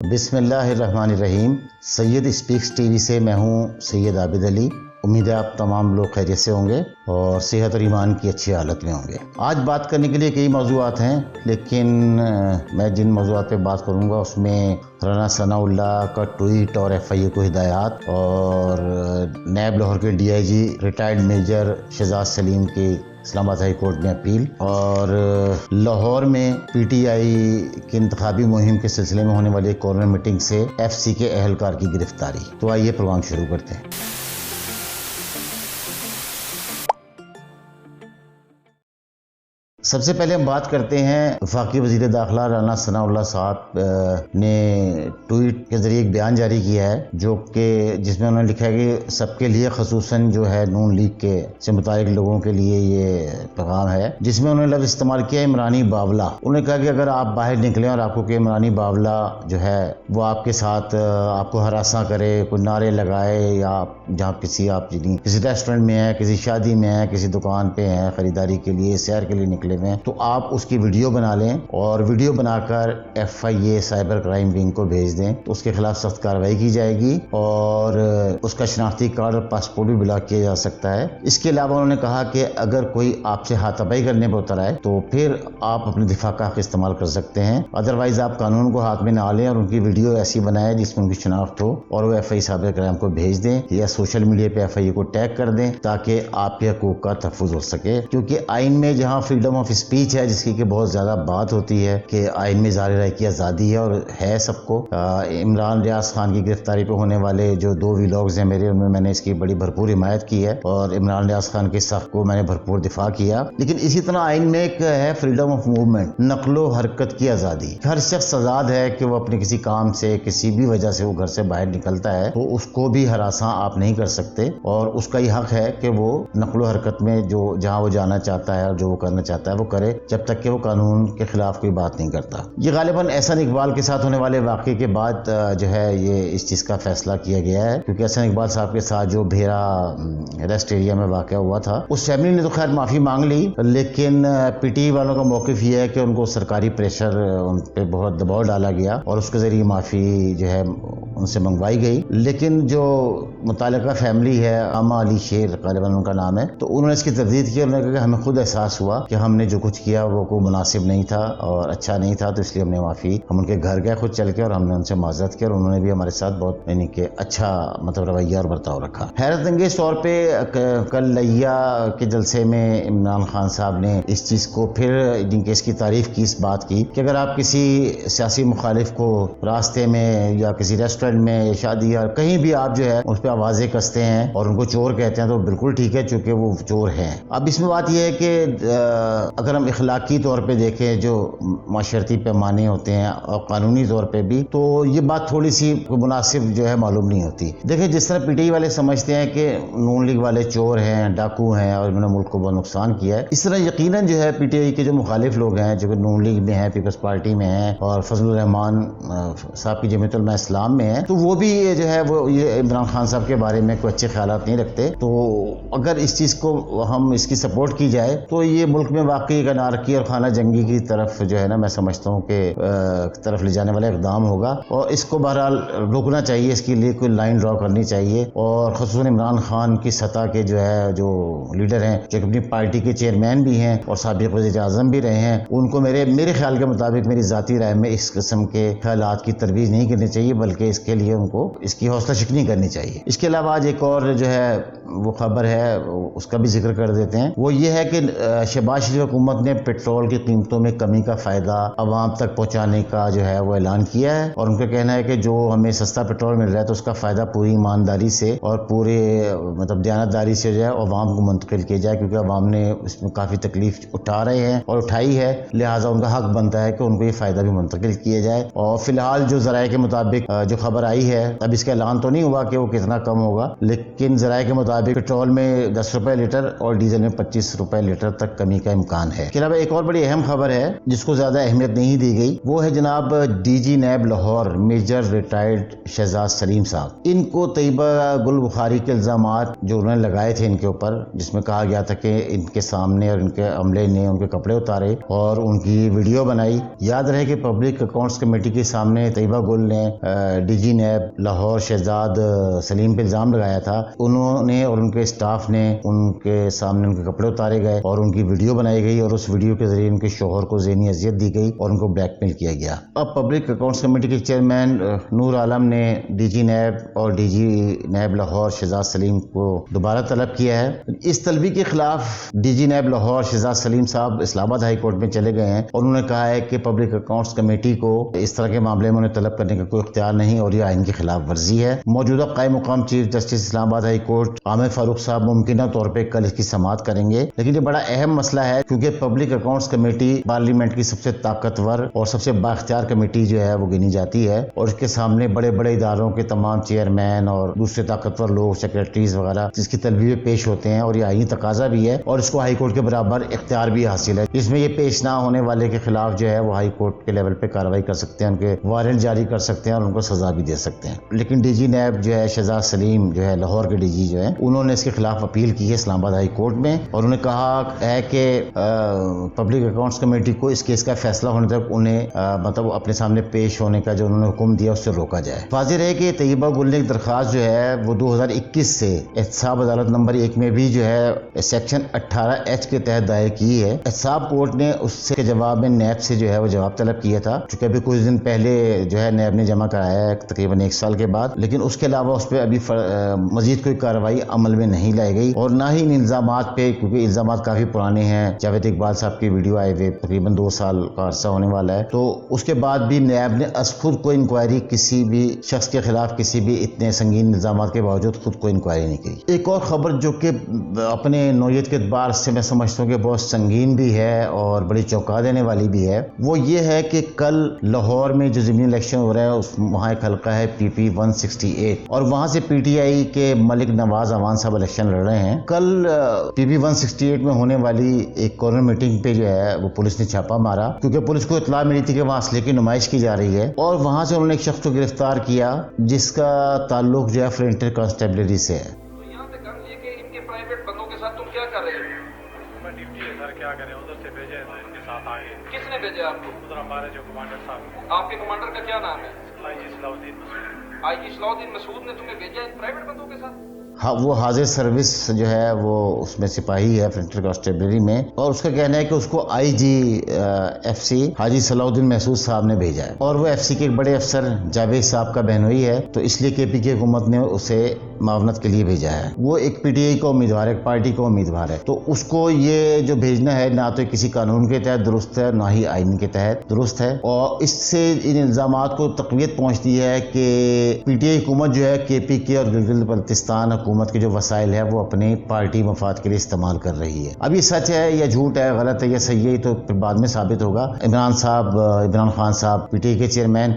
بسم اللہ الرحمن الرحیم۔ سید اسپیکس ٹی وی سے میں ہوں سید عابد علی۔ امید ہے آپ تمام لوگ خیریت سے ہوں گے اور صحت اور ایمان کی اچھی حالت میں ہوں گے۔ آج بات کرنے کے لیے کئی موضوعات ہیں، لیکن میں جن موضوعات پہ بات کروں گا اس میں رانا ثناء اللہ کا ٹویٹ اور ایف آئی اے کو ہدایات، اور نیب لاہور کے D I G retired major Shahzad Saleem کی اسلام آباد ہائی کورٹ میں اپیل، اور لاہور میں پی ٹی آئی کی انتخابی مہم کے سلسلے میں ہونے والی کارنر میٹنگ سے ایف سی کے اہلکار کی گرفتاری۔ تو آئیے پروگرام شروع کرتے ہیں۔ سب سے پہلے ہم بات کرتے ہیں وفاقی وزیر داخلہ رانا ثناء اللہ صاحب نے ٹویٹ کے ذریعے ایک بیان جاری کیا ہے، جو کہ جس میں انہوں نے لکھا ہے کہ سب کے لیے، خصوصاً جو ہے نون لیگ کے سے متعلق لوگوں کے لیے یہ پیغام ہے، جس میں انہوں نے لفظ استعمال کیا عمرانی باولا۔ انہوں نے کہا کہ اگر آپ باہر نکلیں اور آپ کو کہ عمرانی باولا جو ہے وہ آپ کے ساتھ آپ کو ہراساں کرے، کوئی نعرے لگائے، یا جہاں کسی ریسٹورنٹ میں ہیں، کسی شادی میں ہیں، کسی دکان پہ ہیں، خریداری کے لیے، سیر کے لیے نکلے میں، تو آپ اس کی ویڈیو بنا لیں اور ویڈیو بنا کر F I A cyber crime wing کو بھیج دیں، تو اس کے خلاف سخت کارروائی کی جائے گی اور اس کا شناختی کارڈ اور پاسپورٹ بھی بلاک کیا جا سکتا ہے۔ اس کے علاوہ انہوں نے کہا کہ اگر کوئی آپ سے ہاتھ تباہی کرنے پر اتر آئے تو پھر آپ اپنے دفاع کا حق استعمال کر سکتے ہیں، ادروائز آپ قانون کو ہاتھ میں نہ لیں اور ان کی ویڈیو ایسی بنائیں جس میں ان کی شناخت ہو اور وہ ایف آئی سائبر کرائم کو بھیج دیں یا سوشل میڈیا پہ ایف آئی اے کو ٹیگ کر دیں، تاکہ آپ کے حقوق کا تحفظ ہو سکے۔ کیونکہ آئین میں جہاں فریڈم آف اسپیچ ہے، جس کی کہ بہت زیادہ بات ہوتی ہے کہ آئین میں اظہار رائے کی آزادی ہے اور ہے سب کو، عمران ریاض خان کی گرفتاری پہ ہونے والے جو 2 ویلاگز ہیں میرے، ان میں نے اس کی بڑی بھرپور حمایت کی ہے اور عمران ریاض خان کے حق کو میں نے بھرپور دفاع کیا۔ لیکن اسی طرح آئین میں ایک ہے فریڈم آف موومنٹ، نقل و حرکت کی آزادی۔ ہر شخص آزاد ہے کہ وہ اپنے کسی کام سے، کسی بھی وجہ سے وہ گھر سے باہر نکلتا ہے تو اس کو بھی ہراساں آپ نہیں کر سکتے، اور اس کا یہ حق ہے کہ وہ نقل و حرکت میں جو جہاں وہ جانا چاہتا ہے اور جو وہ کرنا چاہتا ہے وہ کرے، جب تک کہ وہ قانون کے خلاف کوئی بات نہیں کرتا۔ یہ غالباً احسن اقبال کے ساتھ ہونے والے واقعے کے بعد جو ہے یہ اس چیز کا فیصلہ کیا گیا ہے، کیونکہ احسن اقبال صاحب کے ساتھ جو بھیرا ریسٹ ایریا میں واقعہ ہوا تھا، اس فیملی نے تو خیر معافی مانگ لی، لیکن پی ٹی والوں کا موقف یہ ہے کہ ان کو سرکاری پریشر، ان پہ بہت دباؤ ڈالا گیا اور اس کے ذریعے معافی جو ہے ان سے منگوائی گئی۔ لیکن جو متعلقہ فیملی ہے، عامہ علی شیر غالباً ان کا نام ہے، تو انہوں نے اس کی تردید کی، انہوں نے کہا کہ ہمیں خود احساس ہوا کہ ہم نے جو کچھ کیا وہ کوئی مناسب نہیں تھا اور اچھا نہیں تھا، تو اس لیے ہم نے معافی، ہم ان کے گھر گئے خود چل کے اور ہم نے ان سے معذرت کی، اور انہوں نے بھی ہمارے ساتھ بہت یعنی کہ اچھا رویہ اور برتاؤ رکھا۔ حیرت انگیز طور پہ کل لیا کے جلسے میں عمران خان صاحب نے اس چیز کو پھر جن کے اس کی تعریف کی، اس بات کی کہ اگر آپ کسی سیاسی مخالف کو راستے میں یا کسی ریسٹورنٹ میں یا شادی یا کہیں بھی آپ جو ہے اس پہ آوازیں کستے ہیں اور ان کو چور کہتے ہیں تو بالکل ٹھیک ہے، چونکہ وہ چور ہیں۔ اب اس میں بات یہ ہے کہ اگر ہم اخلاقی طور پہ دیکھیں، جو معاشرتی پیمانے ہوتے ہیں اور قانونی طور پہ بھی، تو یہ بات تھوڑی سی مناسب جو ہے معلوم نہیں ہوتی۔ دیکھیں جس طرح پی ٹی آئی والے سمجھتے ہیں کہ نون لیگ والے چور ہیں، ڈاکو ہیں اور انہوں نے ملک کو بہت نقصان کیا ہے، اس طرح یقیناً جو ہے پی ٹی آئی کے جو مخالف لوگ ہیں، جو کہ نون لیگ میں ہیں، پیپلز پارٹی میں ہیں اور فضل الرحمان صاحب کی جمعیت علماء اسلام میں ہیں، تو وہ بھی جو ہے وہ یہ عمران خان صاحب کے بارے میں کوئی اچھے خیالات نہیں رکھتے۔ تو اگر اس چیز کو ہم اس کی سپورٹ کی جائے تو یہ ملک میں واقعی ایک انارکی اور خانہ جنگی کی طرف جو ہے نا، میں سمجھتا ہوں کہ طرف لے جانے والا اقدام ہوگا، اور اس کو بہرحال روکنا چاہیے، اس کے لیے کوئی لائن ڈرا کرنی چاہیے، اور خصوصاً عمران خان کی سطح کے جو ہے جو لیڈر ہیں، جو اپنی پارٹی کے چیئرمین بھی ہیں اور سابق وزیر اعظم بھی رہے ہیں، ان کو میرے خیال کے مطابق، میری ذاتی رائے میں، اس قسم کے خیالات کی ترویج نہیں کرنی چاہیے، بلکہ اس کے لیے ان کو اس کی حوصلہ شکنی کرنی چاہیے۔ اس کے علاوہ آج ایک اور جو ہے وہ خبر ہے، اس کا بھی ذکر کر دیتے ہیں، وہ یہ ہے کہ شہباز شریف حکومت نے پیٹرول کی قیمتوں میں کمی کا فائدہ عوام تک پہنچانے کا جو ہے وہ اعلان کیا ہے، اور ان کا کہنا ہے کہ جو ہمیں سستا پیٹرول مل رہا ہے تو اس کا فائدہ پوری ایمانداری سے اور پورے دیانتداری سے جو ہے عوام کو منتقل کیا جائے، کیونکہ عوام نے اس میں کافی تکلیف اٹھا رہے ہیں اور اٹھائی ہے، لہٰذا ان کا حق بنتا ہے کہ ان کو یہ فائدہ بھی منتقل کیا جائے۔ اور فی الحال جو ذرائع کے مطابق جو خبر خبر آئی ہے. اب اس کا اعلان تو نہیں ہوا کہ وہ کتنا کم ہوگا، لیکن ذرائع کے مطابق پٹرول میں 10 روپے لیٹر اور ڈیزل میں 25 روپے لیٹر تک کمی کا امکان ہے. اس کے علاوہ ایک اور بڑی اہم خبر ہے جس کو زیادہ اہمیت نہیں دی گئی، وہ ہے جناب D G NAB Lahore major retired Shahzad Saleem sahib. ان کو طیبہ گل بخاری کے الزامات جو انہوں نے لگائے تھے ان کے اوپر، جس میں کہا گیا تھا کہ ان کے سامنے اور ان کے عملے نے ان کے کپڑے اتارے اور ان کی ویڈیو بنائی. یاد رہے کہ پبلک اکاؤنٹس کمیٹی کے سامنے طیبہ گل نے D G NAB Lahore Shahzad Saleem پہ الزام لگایا تھا. انہوں نے اور ان کے اسٹاف نے ان کے سامنے ان کے کپڑے اتارے گئے اور ان کی ویڈیو بنائی گئی اور اس ویڈیو کے ذریعے ان کے شوہر کو ذہنی اذیت دی گئی اور ان کو بلیک میل کیا گیا. اب پبلک اکاؤنٹس کمیٹی کے چیئرمین نور عالم نے ڈی جی نیب اور D G NAB Lahore Shahzad Saleem کو دوبارہ طلب کیا ہے. اس طلبی کے خلاف D G NAB Lahore Shahzad Saleem sahib اسلام آباد ہائی کورٹ میں چلے گئے ہیں اور انہوں نے کہا ہے کہ پبلک اکاؤنٹس کمیٹی کو اس طرح کے معاملے میں انہیں طلب کرنے کا کوئی اختیار نہیں اور یہ آئین کی خلاف ورزی ہے. موجودہ قائم مقام چیف جسٹس اسلام آباد ہائی کورٹ عامر فاروق صاحب ممکنہ طور پہ کل اس کی سماعت کریں گے، لیکن یہ بڑا اہم مسئلہ ہے کیونکہ پبلک اکاؤنٹس کمیٹی پارلیمنٹ کی سب سے طاقتور اور سب سے بااختیار کمیٹی جو ہے وہ گنی جاتی ہے اور اس کے سامنے بڑے بڑے اداروں کے تمام چیئرمین اور دوسرے طاقتور لوگ سیکریٹریز وغیرہ جس کی طلبی میں پیش ہوتے ہیں اور یہ آئینی تقاضا بھی ہے اور اس کو ہائی کورٹ کے برابر اختیار بھی حاصل ہے. اس میں یہ پیش نہ ہونے والے کے خلاف جو ہے وہ ہائی کورٹ کے لیول پہ کارروائی کر سکتے ہیں، ان کے وارنٹ جاری کر سکتے ہیں اور ان کو سزا بھی دے سکتے ہیں. لیکن ڈی جی نیب جو ہے شہزاد سلیم جو ہے لاہور کے ڈی جی جو ہے انہوں نے اس کے خلاف اپیل کی ہے اسلام آباد ہائی کورٹ میں اور انہوں نے کہا ہے کہ پبلک اکاؤنٹس کمیٹی کو اس کیس کا فیصلہ ہونے تک انہیں مطلب اپنے سامنے پیش ہونے کا جو انہوں نے حکم دیا اس سے روکا جائے. واضح ہے کہ طیبہ گل نے ایک درخواست جو ہے وہ 2021 سے احتساب عدالت نمبر 1 میں بھی جو ہے سیکشن 18H کے تحت دائر کی ہے. احتساب کورٹ نے اس سے جواب میں نیب سے جو ہے وہ جواب طلب کیا تھا، چونکہ ابھی کچھ دن پہلے جو ہے نیب نے جمع کرایا ہے تقریباً 1 سال کے بعد، لیکن اس کے علاوہ اس پہ ابھی مزید کوئی کارروائی عمل میں نہیں لائی گئی اور نہ ہی ان الزامات پہ، کیونکہ الزامات کافی پرانے ہیں. جاوید اقبال صاحب کی ویڈیو آئے ہوئے تقریباً 2 سال کا عرصہ ہونے والا ہے، تو اس کے بعد بھی نیب نے خود کوئی انکوائری کسی بھی شخص کے خلاف کسی بھی اتنے سنگین الزامات کے باوجود خود کوئی انکوائری نہیں کی. ایک اور خبر جو کہ اپنے نوعیت کے اعتبار سے میں سمجھتا ہوں کہ بہت سنگین بھی ہے اور بڑی چونکا دینے والی بھی ہے، وہ یہ ہے کہ کل لاہور میں جو ضمنی الیکشن ہو رہا ہے وہاں ایک حلقہ ہے پی پی 168 اور وہاں سے پی ٹی آئی کے ملک نواز اعوان صاحب الیکشن لڑ رہے ہیں. کل پی پی 168 میں ہونے والی ایک کارنر میٹنگ پہ جو ہے وہ پولیس نے چھاپا مارا کیونکہ پولیس کو اطلاع ملی تھی کہ وہاں اسلحے کی نمائش کی جا رہی ہے اور وہاں سے انہوں نے ایک شخص کو گرفتار کیا جس کا تعلق جو ہے فرنٹر کانسٹیبلری سے ہے. یہاں سے گن لے کے ان کے پرائیویٹ بندوں کے ساتھ تم کیا کر رہے ہو؟ میں ڈیوٹی ہے سر، کیا کریں، ادھر سے بھیجے تو ان کے ساتھ آئے. کس نے بھیجا آپ کو؟ ادھر ہمارے جو کمانڈر صاحب. آپ کے کمانڈر کا کیا نام ہے؟ آئی جی صلاح الدین مسعود. آئی جی صلاح الدین مسعود نے تمہیں بھیجا ہے پرائیویٹ بندوں کے ساتھ؟ ہاں، وہ حاضر سروس جو ہے وہ اس میں سپاہی ہے فرنٹر کانسٹیبلری میں اور اس کا کہنا ہے کہ اس کو آئی جی ایف سی حاجی صلاح الدین محسود صاحب نے بھیجا ہے اور وہ ایف سی کے ایک بڑے افسر جاوید صاحب کا بہنوئی ہے، تو اس لیے کے پی کی حکومت نے اسے معاونت کے لیے بھیجا ہے. وہ ایک پی ٹی آئی کا امیدوار ہے، ایک پارٹی کا امیدوار ہے، تو اس کو یہ جو بھیجنا ہے نہ تو کسی قانون کے تحت درست ہے نہ ہی آئین کے تحت درست ہے اور اس سے ان الزامات کو تقویت پہنچتی ہے کہ پی ٹی آئی حکومت جو ہے کے پی کے اور گلگت بلتستان حکومت کے جو وسائل ہے وہ اپنے پارٹی مفاد کے لیے استعمال کر رہی ہے. اب یہ سچ ہے یا جھوٹ ہے، غلط ہے یا صحیح ہے، تو پھر بعد میں ثابت ہوگا. عمران خان صاحب پی ٹی آئی کے چیئرمین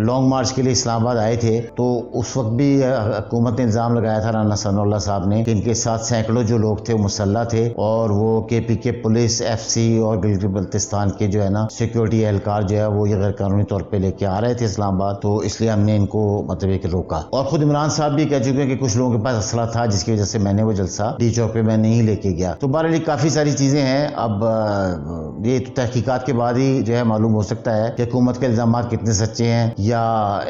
لانگ مارچ کے لیے اسلام آباد آئے تھے، تو اس وقت بھی حکومت نے الزام لگایا تھا رانا ثناء اللہ صاحب نے کہ ان کے ساتھ سینکڑوں جو لوگ تھے وہ مسلح تھے اور وہ کے پی کے پولیس، ایف سی اور گلگت بلتستان کے جو ہے نا سیکیورٹی اہلکار جو ہے وہ یہ غیر قانونی طور پہ لے کے آ رہے تھے اسلام آباد، تو اس لیے ہم نے ان کو مطلب ایک روکا. اور خود عمران صاحب بھی کہہ چکے ہیں کہ کچھ لوگوں کے پاس اسلحہ تھا جس کی وجہ سے میں نے وہ جلسہ ڈی چوک پہ میں نہیں لے کے گیا. تو بہرحال کافی ساری چیزیں ہیں. اب یہ تحقیقات کے بعد ہی جو ہے معلوم ہو سکتا ہے کہ حکومت کے الزامات کتنے سچے ہیں یا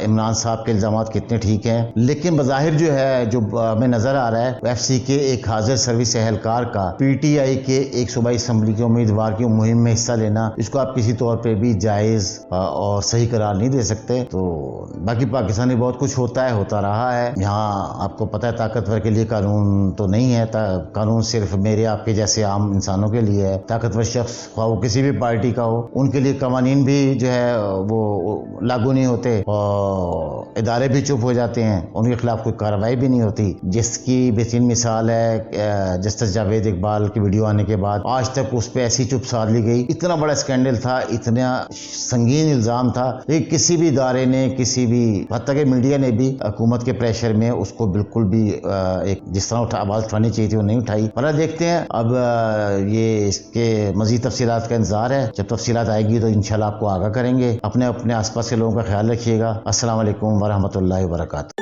عمران صاحب کے الزامات کتنے ٹھیک ہیں. لیکن بظاہر جو ہے جو ہمیں نظر آ رہا ہے ایف سی کے ایک حاضر سروس اہلکار کا پی ٹی آئی کے ایک صوبائی اسمبلی کے امیدوار کی مہم میں حصہ لینا، اس کو آپ کسی طور پہ بھی جائز اور صحیح قرار نہیں دے سکتے. تو باقی پاکستان میں بہت کچھ ہوتا ہے، ہوتا رہا ہے. یہاں آپ کو پتہ ہے طاقتور کے لیے قانون تو نہیں ہے، قانون صرف میرے آپ کے جیسے عام انسانوں کے لیے ہے۔ طاقتور شخص خواہ وہ کسی بھی پارٹی کا ہو، ان کے لیے قوانین بھی جو ہے وہ لاگو نہیں ہوتے اور ادارے بھی چپ ہو جاتے ہیں، ان کے خلاف کوئی کارروائی بھی نہیں ہوتی، جس کی بہترین مثال ہے جسٹس جاوید اقبال کی ویڈیو آنے کے بعد آج تک اس پہ ایسی چپ سادھ لی گئی۔ اتنا بڑا اسکینڈل تھا، اتنا سنگین الزام تھا، لیکن کسی بھی ادارے نے، کسی بھی حتیٰ کہ میڈیا نے بھی حکومت کے پریشر میں اس کو بالکل بھی ایک جس طرح آواز اٹھانی چاہیے تھی وہ نہیں اٹھائی۔ اور دیکھتے ہیں اب یہ اس کے مزید تفصیلات کا انتظار ہے، جب تفصیلات آئے گی تو انشاءاللہ آپ کو آگاہ کریں گے۔ اپنے آس پاس کے لوگوں کا خیال رکھیے گا۔ السلام علیکم ورحمۃ اللہ وبرکاتہ۔